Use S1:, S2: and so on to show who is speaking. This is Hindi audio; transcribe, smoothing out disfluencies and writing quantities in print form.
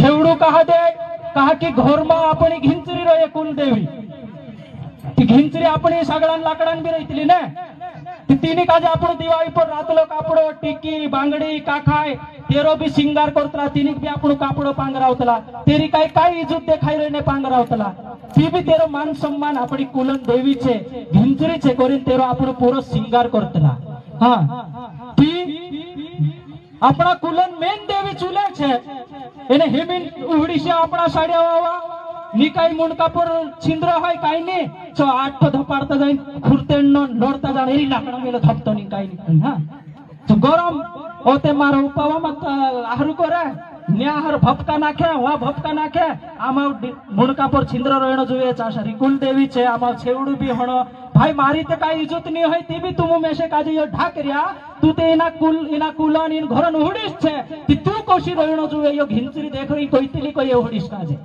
S1: छेवड़ू कहा की घर में अपनी घिंचरी रहे कुलदेवी ती घिंचरी अपनी सगळ्यां लाकडान बी रहितली ना तिने काजे आपण दिवाळी पर रातलो कापडो टिकी बांगडी काखाय तेरो भी सिंगार करतला तिने भी आपण कापडो पांगरावतला तेरी काय इज्जत देखाई रहीने पांगरावतला ती भी तेरो मान सम्मान अपनी कुलन देवी छे घिंचरी छे करीन तेरो आपण पूरो सिंगार करतला हाँ ती अपना कुलन मेन देवी चूले छे एने हिमिन उहड़ी से अपना साड़िया वावा निकाय मुंडका पर छिंद्र है काई ने छो आठ धपाड़ता जाए खुरते नोड़ता जाने एरी लाकड़ा मेले धपतो नहीं काई नहीं हाँ तो गरम ओते मारो उपावा मत आहारू करे न्याहर भपका नाखे वहाँ भपका नाखे आमा मुंडका पर छिंद्र रहेनो जुए चाशरी कुल देवी छे आमा छेवड़ू भी हणो भाई मारी ते काई इज्जत नहीं है ती भी तुम मेसे काजे यो ढाकरिया तू ते इना कुलन इन घरन उहड़ीस छे ती तू कोशी रहेनो जुए यो घिंचरी देख रही कोई तिली कोई उहड़ीस काजे।